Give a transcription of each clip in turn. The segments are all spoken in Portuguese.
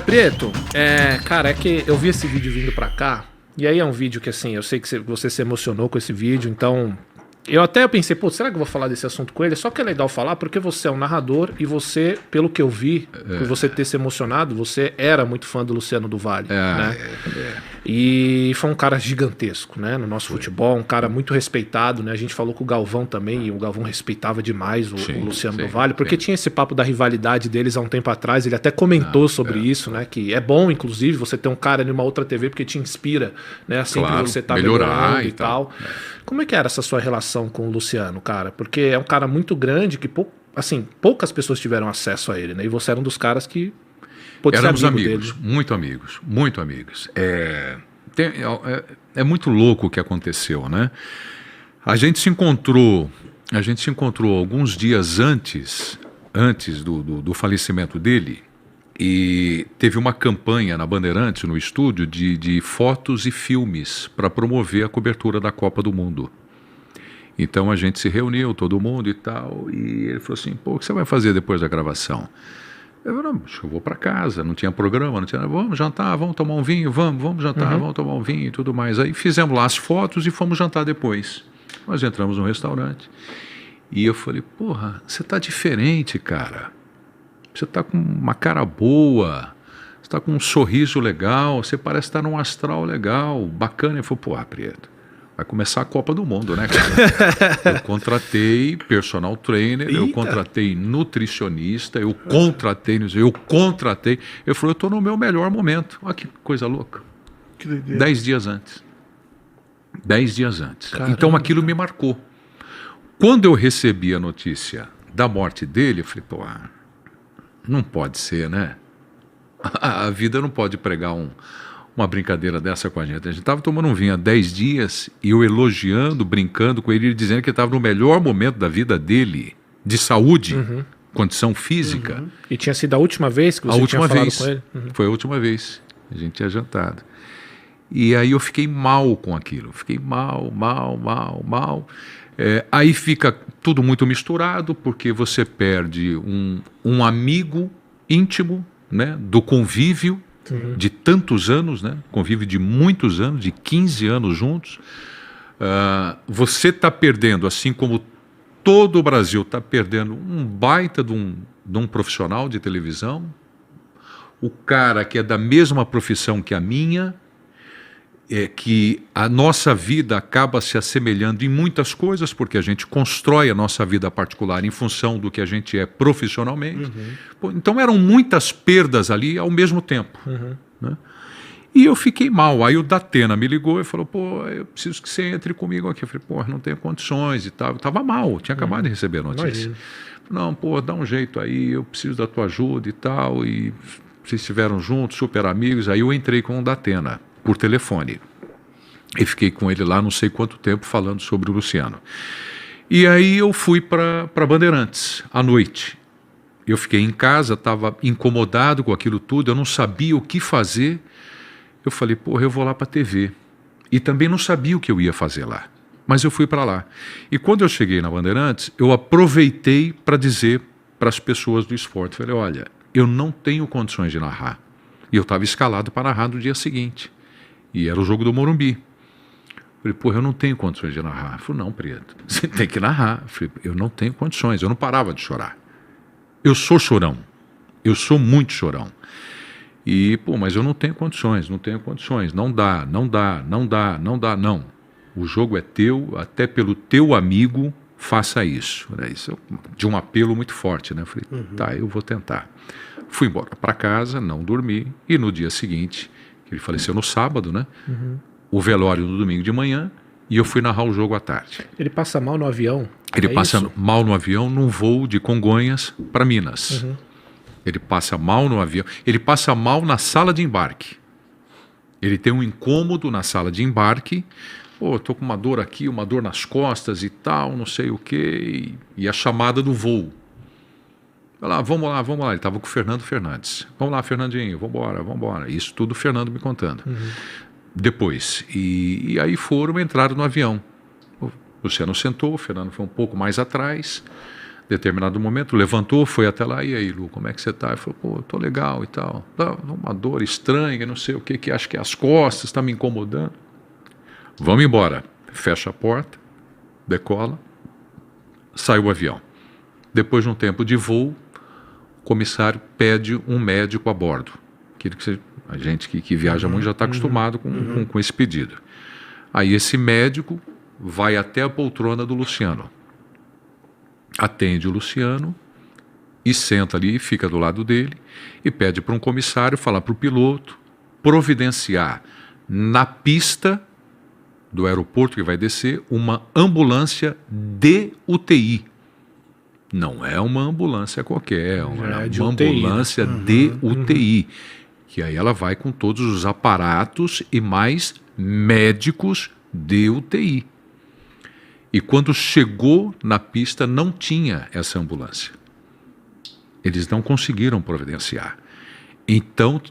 Prieto, cara, é que eu vi esse vídeo vindo pra cá, e aí é um vídeo que, assim, eu sei que você se emocionou com esse vídeo, então... eu pensei, pô, será que eu vou falar desse assunto com ele? Só que é legal falar porque você é um narrador e você, pelo que eu vi, por você ter se emocionado, você era muito fã do Luciano do Vale, né? E foi um cara gigantesco, né? No nosso futebol, um cara muito respeitado, né? A gente falou com o Galvão também, e o Galvão respeitava demais o Luciano do Vale, porque tinha esse papo da rivalidade deles há um tempo atrás, ele até comentou sobre isso, né? Que é bom, inclusive, você ter um cara numa outra TV, porque te inspira, né? Sempre Claro, você tá melhorar melhorando e e tal. Como é que era essa sua relação com o Luciano, cara? Porque é um cara muito grande que, assim, poucas pessoas tiveram acesso a ele, né? E você era um dos caras que pôde ser Éramos amigo amigos, dele. muito amigos, muito amigos. É muito louco o que aconteceu, né? A gente se encontrou alguns dias antes do falecimento dele, e teve uma campanha na Bandeirantes, no estúdio, de fotos e filmes para promover a cobertura da Copa do Mundo. Então a gente se reuniu, todo mundo e tal, e ele falou assim, pô, o que você vai fazer depois da gravação? Eu falei, não, acho que eu vou para casa, não tinha programa, não tinha, vamos jantar, vamos tomar um vinho, vamos jantar, vamos tomar um vinho e tudo mais. Aí fizemos lá as fotos e fomos jantar depois. Nós entramos num restaurante e eu falei, porra, você tá diferente, cara. Você tá com uma cara boa, você tá com um sorriso legal, você parece estar num astral legal, bacana. Ele falou, porra, Prieto, vai começar a Copa do Mundo, né, cara? Eu contratei personal trainer, eu contratei nutricionista, eu contratei. Ele falou, eu tô no meu melhor momento. Olha que coisa louca. Que doideira. 10 dias antes. 10 dias antes. Caramba. Então aquilo me marcou. Quando eu recebi a notícia da morte dele, eu falei, pô, não pode ser, né? A vida não pode pregar uma brincadeira dessa com a gente. A gente estava tomando um vinho há 10 dias e eu elogiando, brincando com ele, ele dizendo que estava no melhor momento da vida dele, de saúde, condição física. E tinha sido a última vez que você tinha falado com ele? Foi a última vez. A gente tinha jantado. E aí eu fiquei mal com aquilo. Fiquei mal. Aí fica tudo muito misturado, porque você perde um amigo íntimo, né, do convívio de tantos anos, né, convívio de muitos anos, de 15 anos juntos. Você está perdendo, assim como todo o Brasil está perdendo, um baita de um profissional de televisão, o cara que é da mesma profissão que a minha, que a nossa vida acaba se assemelhando em muitas coisas, porque a gente constrói a nossa vida particular em função do que a gente é profissionalmente. Pô, então eram muitas perdas ali ao mesmo tempo. Né? E eu fiquei mal. Aí o Datena me ligou e falou, pô, eu preciso que você entre comigo aqui. Eu falei, pô, não tenho condições e tal. Eu estava mal, tinha acabado de receber a notícia. Não, pô, dá um jeito aí, eu preciso da tua ajuda e tal. E vocês estiveram juntos, super amigos. Aí eu entrei com o Datena por telefone. E fiquei com ele lá não sei quanto tempo falando sobre o Luciano. E aí eu fui para Bandeirantes à noite. Eu fiquei em casa, estava incomodado com aquilo tudo, eu não sabia o que fazer. Eu falei, porra, eu vou lá para a TV. E também não sabia o que eu ia fazer lá. Mas eu fui para lá. E quando eu cheguei na Bandeirantes, eu aproveitei para dizer para as pessoas do esporte, falei, olha, eu não tenho condições de narrar. E eu estava escalado para narrar no dia seguinte. E era o jogo do Morumbi. Eu falei, porra, eu não tenho condições de narrar. Ele falou, não, Prieto, você tem que narrar. Eu falei, eu não tenho condições, eu não parava de chorar. Eu sou chorão, eu sou muito chorão. E, pô, mas eu não tenho condições, não dá. O jogo é teu, até pelo teu amigo, faça isso. Isso de um apelo muito forte, né? Eu falei, tá, eu vou tentar. Fui embora para casa, não dormi, e no dia seguinte, que ele faleceu no sábado, né? O velório no domingo de manhã, e eu fui narrar o jogo à tarde. Ele passa mal no avião? Ele passa mal no avião num voo de Congonhas para Minas. Ele passa mal no avião, ele passa mal na sala de embarque. Ele tem um incômodo na sala de embarque. Pô, tô com uma dor aqui, uma dor nas costas e tal, não sei o quê. E a chamada do voo. Lá, vamos lá. Ele estava com o Fernando Fernandes. Vamos lá, Fernandinho, vambora. Isso tudo o Fernando me contando. Depois. E aí entraram no avião. O Luciano sentou, o Fernando foi um pouco mais atrás. determinado momento, levantou, foi até lá, e aí, Lu, como é que você tá? Ele falou, pô, eu tô legal e tal. Tá uma dor estranha, não sei o que acho que é as costas, está me incomodando. Vamos embora. Fecha a porta, decola, sai o avião. Depois de um tempo de voo, o comissário pede um médico a bordo. A gente que viaja muito já está acostumado com esse pedido. Aí esse médico vai até a poltrona do Luciano. Atende o Luciano e senta ali, fica do lado dele e pede para um comissário falar para o piloto providenciar na pista do aeroporto que vai descer uma ambulância de UTI. Não é uma ambulância qualquer, é uma ambulância de UTI, que aí ela vai com todos os aparatos e mais médicos de UTI. E quando chegou na pista, não tinha essa ambulância. Eles não conseguiram providenciar. Então,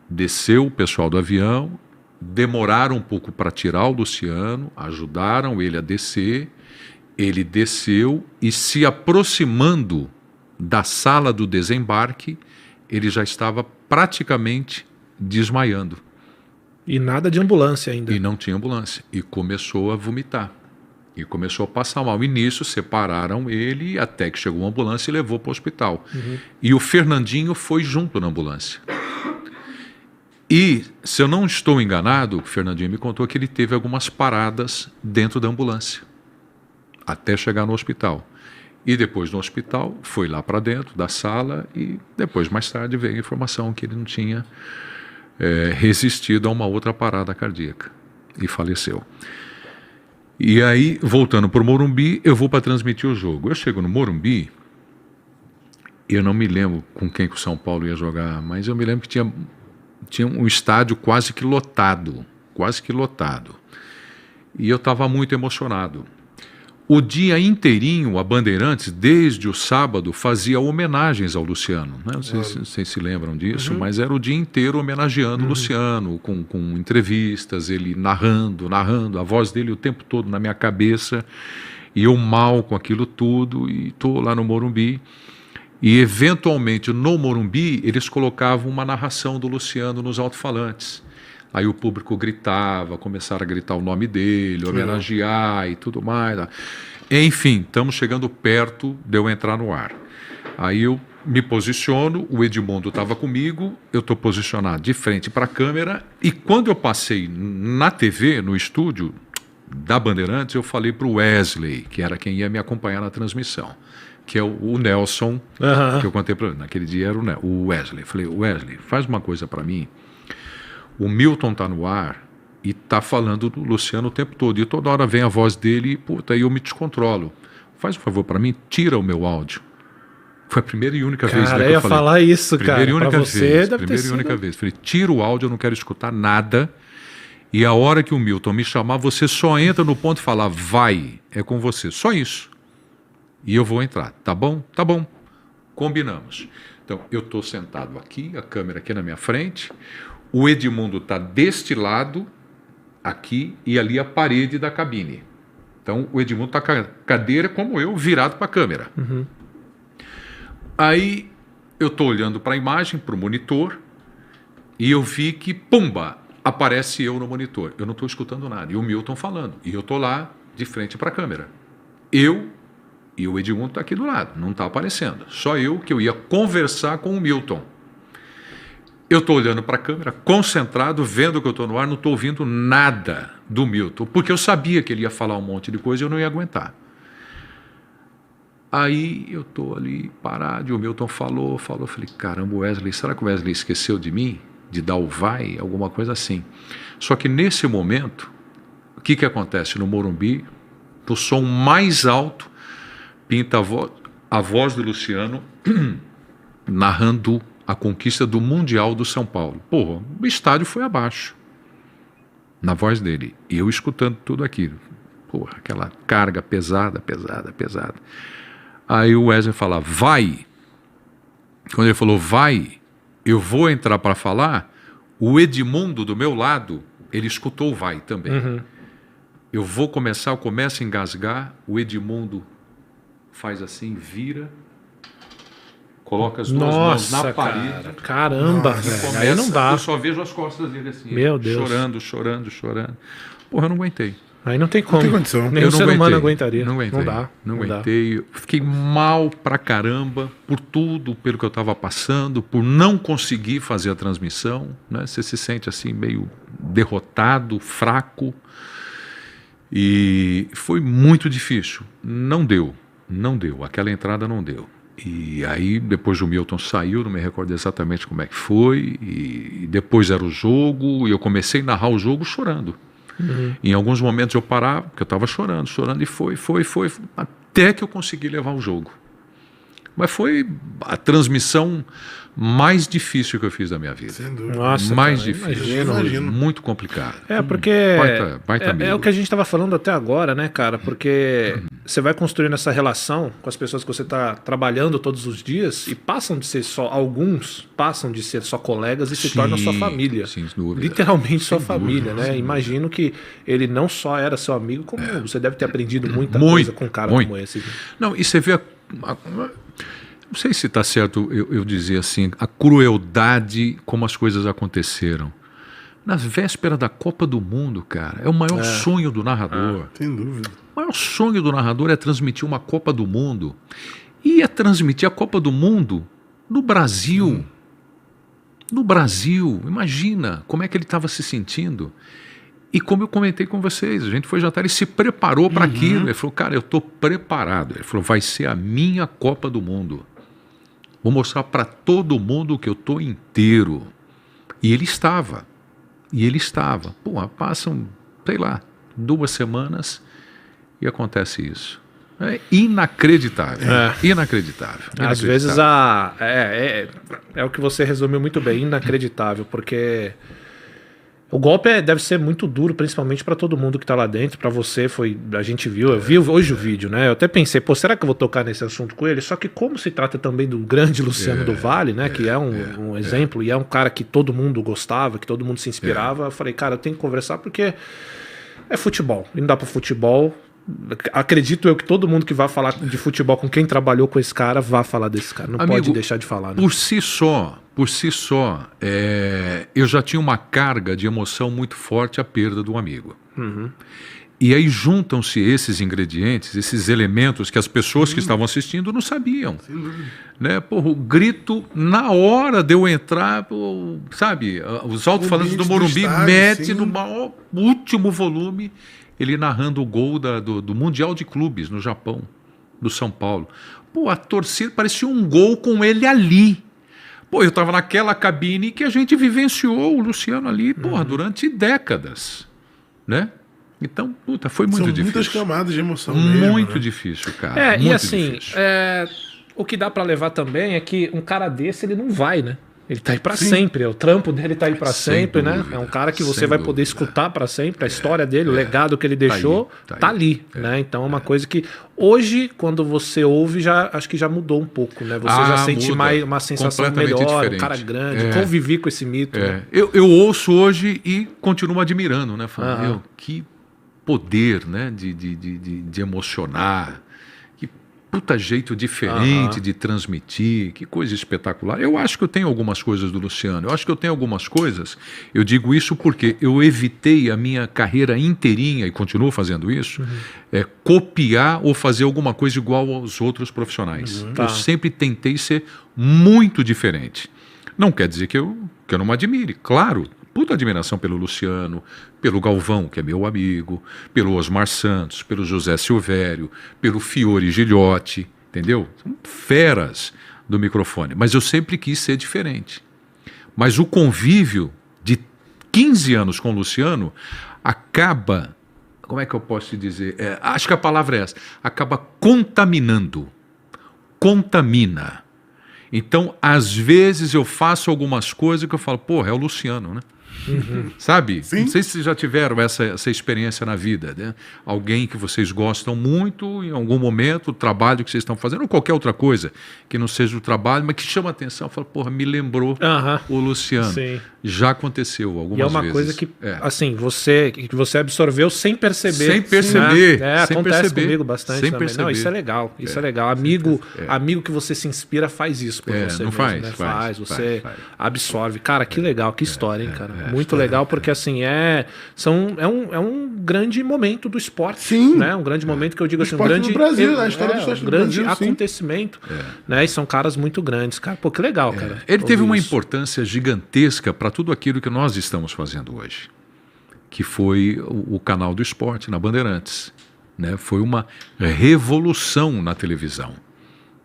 desceu o pessoal do avião, demoraram um pouco para tirar o Luciano, ajudaram ele a descer, ele desceu e, se aproximando da sala do desembarque, ele já estava praticamente desmaiando. E nada de ambulância ainda. E não tinha ambulância. E começou a vomitar. E começou a passar mal. E nisso separaram ele até que chegou uma ambulância e levou para o hospital. E o Fernandinho foi junto na ambulância. E, se eu não estou enganado, o Fernandinho me contou que ele teve algumas paradas dentro da ambulância, até chegar no hospital. E depois no hospital, foi lá para dentro da sala e depois, mais tarde, veio a informação que ele não tinha resistido a uma outra parada cardíaca e faleceu. E aí, voltando para o Morumbi, eu vou para transmitir o jogo. Eu chego no Morumbi, eu não me lembro com quem que o São Paulo ia jogar, mas eu me lembro que tinha um estádio quase que lotado. E eu estava muito emocionado. O dia inteirinho, a Bandeirantes, desde o sábado, fazia homenagens ao Luciano. Né? Não sei se vocês se lembram disso, mas era o dia inteiro homenageando o Luciano, com entrevistas, ele narrando, a voz dele o tempo todo na minha cabeça, e eu mal com aquilo tudo, e estou lá no Morumbi. E, eventualmente, no Morumbi, eles colocavam uma narração do Luciano nos alto-falantes. Aí o público gritava, começaram a gritar o nome dele, homenagear e tudo mais. Enfim, estamos chegando perto de eu entrar no ar. Aí eu me posiciono, o Edmundo estava comigo, eu estou posicionado de frente para a câmera, e quando eu passei na TV, no estúdio da Bandeirantes, eu falei para o Wesley, que era quem ia me acompanhar na transmissão, que é o Nelson, que eu contei para ele. Naquele dia era o Wesley. Falei, Wesley, faz uma coisa para mim. O Milton está no ar e está falando do Luciano o tempo todo. E toda hora vem a voz dele e, puta, aí eu me descontrolo. Faz um favor para mim, tira o meu áudio. Foi a primeira e única vez que eu falei. Cara, eu ia falar isso, primeira cara. E única pra você vez, deve primeira ter e única sido... vez. Falei, tira o áudio, eu não quero escutar nada. E a hora que o Milton me chamar, você só entra no ponto e fala, vai, é com você. Só isso. E eu vou entrar, tá bom? Tá bom. Combinamos. Então, eu estou sentado aqui, a câmera aqui na minha frente, o Edmundo está deste lado, aqui, e ali a parede da cabine. Então, o Edmundo está com a cadeira, como eu, virado para a câmera. Aí, eu estou olhando para a imagem, para o monitor, e eu vi que, pumba, aparece eu no monitor. Eu não estou escutando nada. E o Milton falando. E eu estou lá, de frente para a câmera. E o Edmundo está aqui do lado, não está aparecendo. Só eu que eu ia conversar com o Milton. Eu estou olhando para a câmera, concentrado, vendo que eu estou no ar, não estou ouvindo nada do Milton, porque eu sabia que ele ia falar um monte de coisa e eu não ia aguentar. Aí eu estou ali parado, e o Milton falou, eu falei, caramba, Wesley, será que o Wesley esqueceu de mim? De dar o vai? Alguma coisa assim. Só que nesse momento, o que acontece no Morumbi? O som mais alto, pinta a voz do Luciano narrando a conquista do Mundial do São Paulo. Porra, o estádio foi abaixo na voz dele. E eu escutando tudo aquilo. Porra, aquela carga pesada. Aí o Wesley fala, vai. Quando ele falou, vai, eu vou entrar para falar, o Edmundo do meu lado, ele escutou o vai também. Eu começo a engasgar, o Edmundo faz assim, vira coloca as duas mãos Nossa, na parede. cara. Caramba, velho. Começa, Aí não dá. eu só vejo as costas dele assim. Meu Deus. Chorando. Porra, eu não aguentei. Aí não tem como. Não tem condição. Nenhum Eu não ser humano aguentei. aguentaria. Não aguentei. Não dá. Não Não dá. aguentei. Eu fiquei mal pra caramba por tudo, pelo que eu estava passando, por não conseguir fazer a transmissão, né? Você se sente assim meio derrotado, fraco. E foi muito difícil. Não deu. Aquela entrada não deu. E aí, depois o Milton saiu, não me recordo exatamente como é que foi, e depois era o jogo, e eu comecei a narrar o jogo chorando. Em alguns momentos eu parava, porque eu estava chorando, e foi, até que eu consegui levar o jogo. Mas foi a transmissão mais difícil que eu fiz da minha vida. Sem dúvida. Nossa, Mais cara, difícil. Imagino. Muito complicado. Porque Baita é amigo. o que a gente estava falando até agora, né, cara? Porque você vai construindo essa relação com as pessoas que você está trabalhando todos os dias e alguns passam de ser só colegas e se tornam sua família. Sem dúvida. Literalmente sua família, né? Imagino que ele não só era seu amigo, como você deve ter aprendido muita coisa com um cara como esse. Não, e você vê não sei se está certo eu dizer assim, a crueldade como as coisas aconteceram. Na véspera da Copa do Mundo, cara, é o maior sonho do narrador. Sem dúvida. O maior sonho do narrador é transmitir uma Copa do Mundo. E é transmitir a Copa do Mundo no Brasil. No Brasil. Imagina como é que ele estava se sentindo. E como eu comentei com vocês, a gente foi jantar e se preparou para aquilo. Ele falou, cara, eu estou preparado. Ele falou, vai ser a minha Copa do Mundo. Vou mostrar para todo mundo que eu estou inteiro. E ele estava. Pô, passam, sei lá, 2 semanas e acontece isso. É inacreditável. Inacreditável. Às vezes é o que você resumiu muito bem, inacreditável, porque o golpe deve ser muito duro, principalmente para todo mundo que tá lá dentro. Para você a gente viu, eu vi hoje o vídeo, né? Eu até pensei, pô, será que eu vou tocar nesse assunto com ele? Só que como se trata também do grande Luciano do Vale, né? Que é um exemplo e é um cara que todo mundo gostava, que todo mundo se inspirava. Eu falei, cara, eu tenho que conversar porque é futebol. E não dá para futebol. Acredito eu que todo mundo que vai falar de futebol com quem trabalhou com esse cara vai falar desse cara. Não pode deixar de falar, né? Por si só, eu já tinha uma carga de emoção muito forte à perda do amigo. E aí juntam-se esses ingredientes, esses elementos que as pessoas que estavam assistindo não sabiam. Né? Porra, o grito, na hora de eu entrar, sabe, os alto-falantes do Morumbi mete no maior, último volume, ele narrando o gol do Mundial de Clubes no Japão, do São Paulo. Pô, a torcida parecia um gol com ele ali. Pô, eu estava naquela cabine que a gente vivenciou o Luciano ali, porra, durante décadas, né? Então, puta, foi muito difícil. São muitas camadas de emoção muito mesmo, difícil, cara. E muito assim, difícil. o que dá pra levar também é que um cara desse, ele não vai, né? Ele tá aí pra sempre, o trampo dele tá aí pra sempre, né? É um cara que você vai poder escutar pra sempre, a história dele, o legado que ele deixou, tá ali, né? Então é uma coisa que hoje, quando você ouve, acho que já mudou um pouco, né? Você já sente mais uma sensação melhor, diferente. Um cara grande, convivi com esse mito. Né? Eu ouço hoje e continuo admirando, né? Falando, meu, que poder, né? De emocionar. Puta jeito diferente de transmitir, que coisa espetacular. Eu acho que eu tenho algumas coisas do Luciano, eu digo isso porque eu evitei a minha carreira inteirinha, e continuo fazendo isso, copiar ou fazer alguma coisa igual aos outros profissionais. Eu sempre tentei ser muito diferente. Não quer dizer que eu não me admire, claro. Puta admiração pelo Luciano, pelo Galvão, que é meu amigo, pelo Osmar Santos, pelo José Silvério, pelo Fiore Gilhote, entendeu? São feras do microfone. Mas eu sempre quis ser diferente. Mas o convívio de 15 anos com o Luciano acaba, como é que eu posso te dizer? Acho que a palavra é essa, acaba contaminando. Contamina. Então, às vezes eu faço algumas coisas que eu falo, porra, é o Luciano, né? Sabe? Sim. Não sei se vocês já tiveram essa experiência na vida, né? Alguém que vocês gostam muito, em algum momento, o trabalho que vocês estão fazendo, ou qualquer outra coisa que não seja o trabalho, mas que chama a atenção, fala, porra, me lembrou o Luciano. Sim. já aconteceu algumas vezes. E é uma coisa que, assim, que você absorveu sem perceber. Sem perceber. Né? Sem Acontece perceber, comigo bastante sem também. perceber. Não, isso é legal. Isso é legal. Amigo que você se inspira faz isso por você não mesmo, faz, né? faz, você faz. absorve. Cara, que legal, que história, hein, cara? Muito legal, porque assim, é um grande momento do esporte. Sim. Né? Um grande momento que eu digo assim, um grande... do Brasil, a história do esporte um do grande Brasil, sim. acontecimento. Né? E são caras muito grandes, cara. Pô, que legal, cara. Ele teve uma isso. importância gigantesca para tudo aquilo que nós estamos fazendo hoje, que foi o canal do esporte na Bandeirantes. Né? Foi uma revolução na televisão.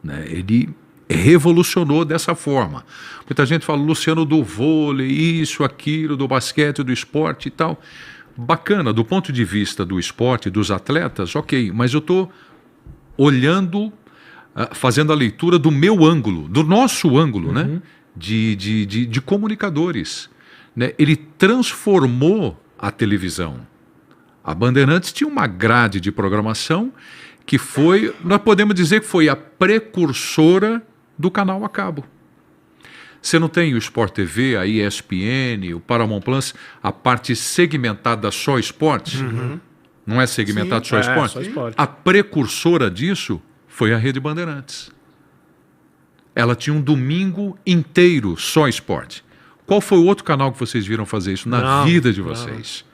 Né? Ele revolucionou dessa forma. Muita gente fala, Luciano, do vôlei, isso, aquilo, do basquete, do esporte e tal. Bacana, do ponto de vista do esporte, dos atletas, ok, mas eu estou olhando, fazendo a leitura do meu ângulo, do nosso ângulo, né? De comunicadores. Né? Ele transformou a televisão. A Bandeirantes tinha uma grade de programação que foi, nós podemos dizer que foi a precursora do canal a cabo. Você não tem o Sport TV, a ESPN, o Paramount Plus, a parte segmentada só esporte? Não é segmentado só esporte? Só esporte. A precursora disso foi a Rede Bandeirantes. Ela tinha um domingo inteiro só esporte. Qual foi o outro canal que vocês viram fazer isso na vida de vocês?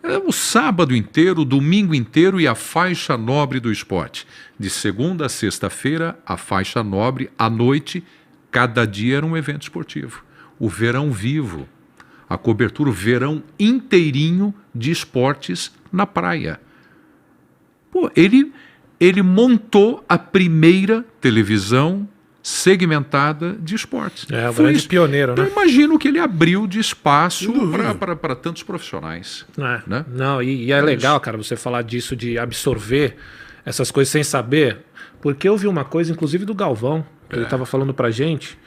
Era o sábado inteiro, o domingo inteiro e a faixa nobre do esporte. De segunda a sexta-feira, a faixa nobre, à noite, cada dia era um evento esportivo. O verão vivo, a cobertura, o verão inteirinho de esportes na praia. Pô, ele montou a primeira televisão segmentada de esportes. É, o grande pioneiro, né? Eu imagino que ele abriu de espaço para tantos profissionais. Né? Não, e é legal, cara, você falar disso, de absorver essas coisas sem saber, porque eu vi uma coisa, inclusive do Galvão, que ele estava falando pra gente,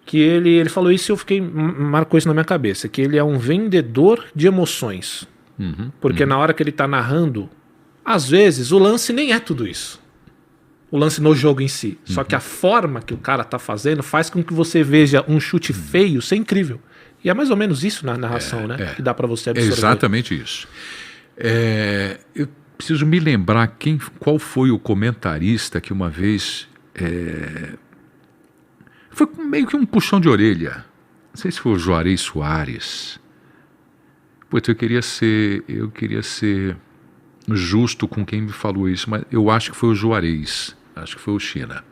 que ele falou isso e marcou isso na minha cabeça, que ele é um vendedor de emoções. Porque na hora que ele tá narrando, às vezes o lance nem é tudo isso. O lance no jogo em si. Só que a forma que o cara tá fazendo faz com que você veja um chute feio ser incrível. E é mais ou menos isso na narração, né? Que dá pra você absorver. É exatamente isso. Eu preciso me lembrar qual foi o comentarista que uma vez... Foi meio que um puxão de orelha. Não sei se foi o Juarez Soares. Putz, eu queria ser justo com quem me falou isso, mas eu acho que foi o Juarez. Acho que foi o China.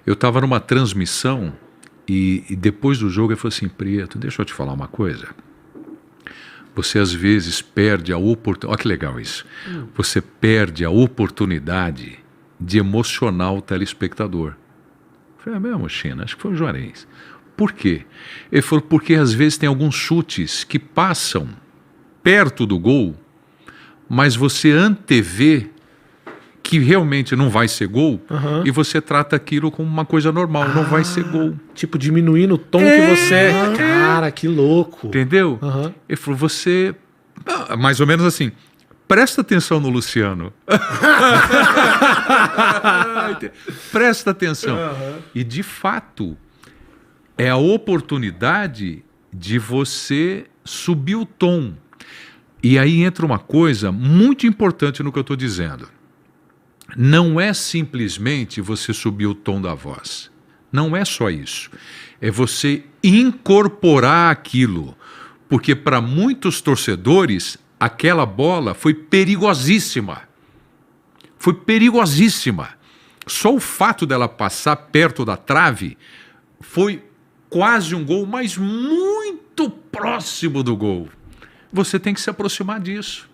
Eu estava numa transmissão e depois do jogo ele falou assim, Preto, deixa eu te falar uma coisa. Você às vezes perde a oportunidade, olha que legal isso. Você perde a oportunidade de emocionar o telespectador. Eu falei, é mesmo, China? Acho que foi o Juarez. Por quê? Ele falou, porque às vezes tem alguns chutes que passam perto do gol, mas você antevê que realmente não vai ser gol, e você trata aquilo como uma coisa normal, não vai ser gol. Tipo, diminuindo o tom que você... Cara, que louco. Entendeu? Ele falou, você... mais ou menos assim, presta atenção no Luciano. Presta atenção. E, de fato, é a oportunidade de você subir o tom. E aí entra uma coisa muito importante no que eu estou dizendo. Não é simplesmente você subir o tom da voz. Não é só isso. É você incorporar aquilo. Porque para muitos torcedores, aquela bola foi perigosíssima. Foi perigosíssima. Só o fato dela passar perto da trave foi quase um gol, mas muito próximo do gol. Você tem que se aproximar disso.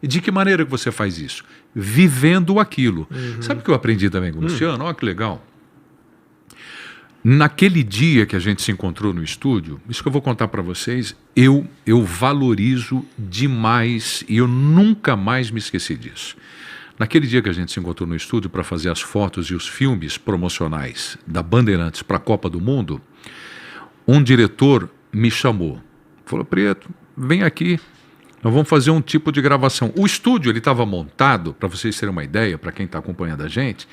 E de que maneira que você faz isso? Vivendo aquilo. Sabe o que eu aprendi também com o Luciano? Olha que legal. Naquele dia que a gente se encontrou no estúdio, isso que eu vou contar para vocês, eu valorizo demais e eu nunca mais me esqueci disso. Naquele dia que a gente se encontrou no estúdio para fazer as fotos e os filmes promocionais da Bandeirantes para a Copa do Mundo, um diretor me chamou. Falou, Preto, vem aqui, nós vamos fazer um tipo de gravação. O estúdio ele estava montado, para vocês terem uma ideia, para quem está acompanhando a gente,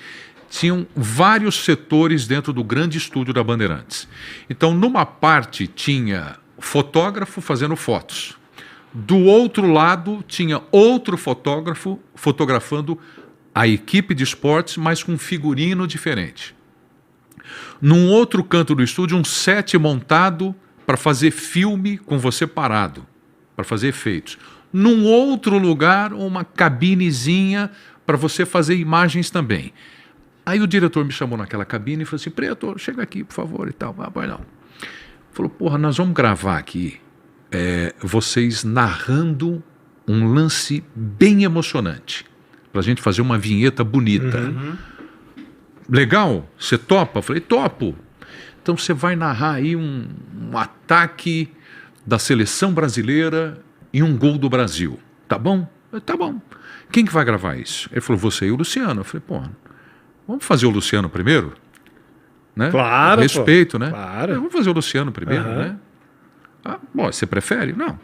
tinham vários setores dentro do grande estúdio da Bandeirantes. Então, numa parte tinha fotógrafo fazendo fotos. Do outro lado tinha outro fotógrafo fotografando a equipe de esportes, mas com um figurino diferente. Num outro canto do estúdio, um set montado para fazer filme com você parado, para fazer efeitos. Num outro lugar, uma cabinezinha para você fazer imagens também. Aí o diretor me chamou naquela cabine e falou assim, Preto, chega aqui, por favor, e tal. Pois não. Falou, porra, nós vamos gravar aqui vocês narrando um lance bem emocionante, para a gente fazer uma vinheta bonita. Legal? Você topa? Eu falei, topo. Então você vai narrar aí um ataque da seleção brasileira e um gol do Brasil. Tá bom? Eu, tá bom. Quem que vai gravar isso? Ele falou, você e o Luciano. Eu falei, pô, vamos fazer o Luciano primeiro? Né? Claro, respeito, pô. né? Claro. Vamos fazer o Luciano primeiro, né? Ah, bom, você prefere? Não.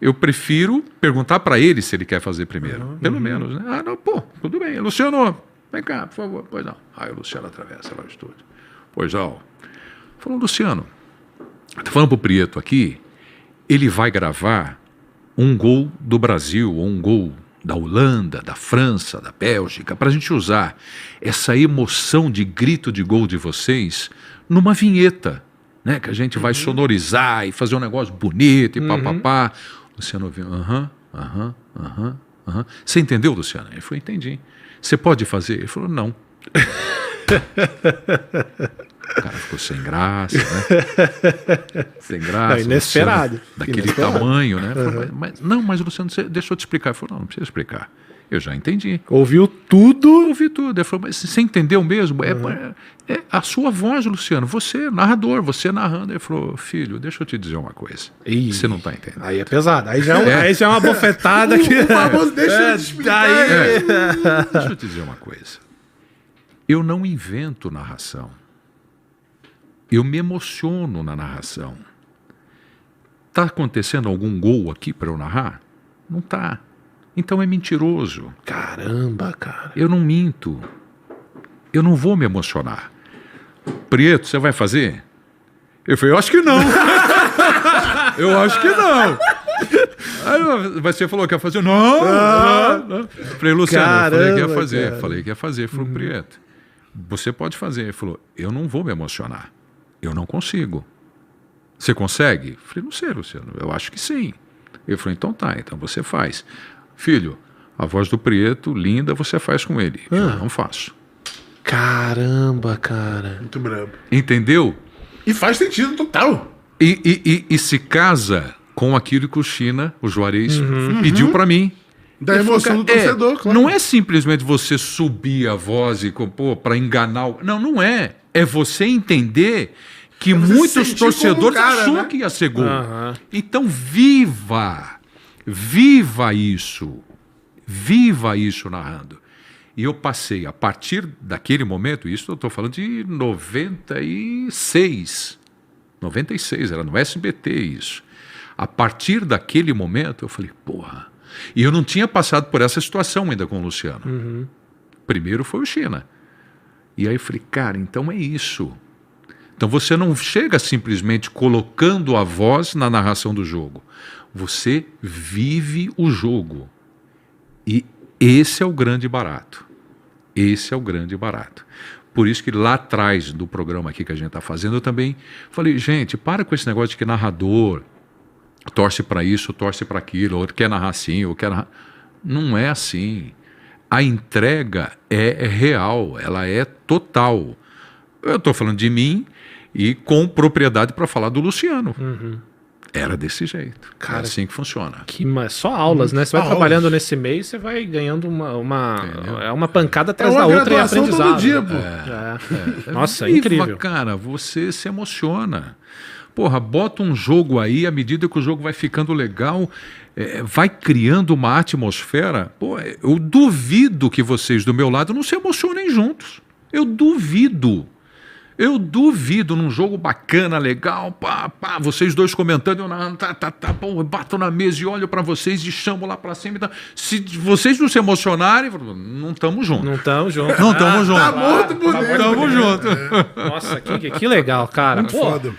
Eu prefiro perguntar para ele se ele quer fazer primeiro. Pelo menos, né? Ah, não, pô, tudo bem. Luciano, vem cá, por favor. Pois não. Aí o Luciano atravessa lá o estúdio. Pois não. Falou, Luciano, tô falando pro Prieto aqui, ele vai gravar um gol do Brasil, ou um gol da Holanda, da França, da Bélgica, para a gente usar essa emoção de grito de gol de vocês numa vinheta, né? Que a gente vai sonorizar e fazer um negócio bonito e papapá. Luciano ouviu, Você entendeu, Luciano? Ele falou, entendi. Você pode fazer? Ele falou, não. O cara ficou sem graça, né? Sem graça. Inesperado. Luciano, daquele tamanho, né? Falou, mas Luciano, deixa eu te explicar. Ele falou, não precisa explicar. Eu já entendi. Ouviu tudo? Ouvi tudo. Ele falou, mas você entendeu mesmo? É a sua voz, Luciano. Você, narrador, você narrando. Ele falou, filho, deixa eu te dizer uma coisa. Você não está entendendo. Aí é pesado. Aí já é uma bofetada que... O famoso deixa eu te explicar. Deixa eu te dizer uma coisa. Eu não invento narração. Eu me emociono na narração. Está acontecendo algum gol aqui para eu narrar? Não está. Então é mentiroso. Caramba, cara. Eu não minto. Eu não vou me emocionar. Prieto, você vai fazer? Eu falei, eu acho que não. Eu acho que não. Aí você falou que ia fazer? Não. Eu falei, Luciano, caramba, eu falei que ia fazer. Cara. Falei que ia fazer. Ele falou, Prieto, você pode fazer. Ele falou, eu não vou me emocionar. Eu não consigo. Você consegue? Eu falei, não sei, Luciano. Eu acho que sim. Ele falou, então tá, então você faz. Filho, a voz do Prieto, linda, você faz com ele. Eu não faço. Caramba, cara. Muito brabo. Entendeu? E faz sentido total. E se casa com aquilo que o China, o Juarez, pediu para mim. Da emoção do torcedor, claro. Não é simplesmente você subir a voz e para enganar. Não é. É você entender que você muitos sentir torcedores como um cara, achou né? que ia ser gol. Então viva isso. Viva isso narrando. E eu passei, a partir daquele momento, isso eu estou falando de 96. 96, era no SBT isso. A partir daquele momento, eu falei, porra. E eu não tinha passado por essa situação ainda com o Luciano. Primeiro foi o China. E aí eu falei, cara, então é isso. Então você não chega simplesmente colocando a voz na narração do jogo. Você vive o jogo. E esse é o grande barato. Esse é o grande barato. Por isso que lá atrás do programa aqui que a gente está fazendo, eu também falei, gente, para com esse negócio de que narrador torce para isso, torce para aquilo, ou quer narrar assim, ou quer narrar... Não é assim. A entrega é real, ela é total. Eu estou falando de mim e com propriedade para falar do Luciano. Era desse jeito. Cara, é assim que funciona. Só aulas, né? Você vai trabalhando nesse meio, você vai ganhando uma pancada atrás da outra e aprendizado. Todo dia, pô. Nossa, Viva, incrível. Cara, você se emociona. Porra, bota um jogo aí, à medida que o jogo vai ficando legal, vai criando uma atmosfera. Pô, eu duvido que vocês do meu lado não se emocionem juntos. Eu duvido. Num jogo bacana, legal, vocês dois comentando, eu eu bato na mesa e olho pra vocês e chamo lá pra cima. Tá. Se vocês não se emocionarem, não estamos juntos. Não estamos juntos. Não estamos juntos. Tá morto por dentro. Tamo junto. Nossa, que legal, cara. Pô, Foda.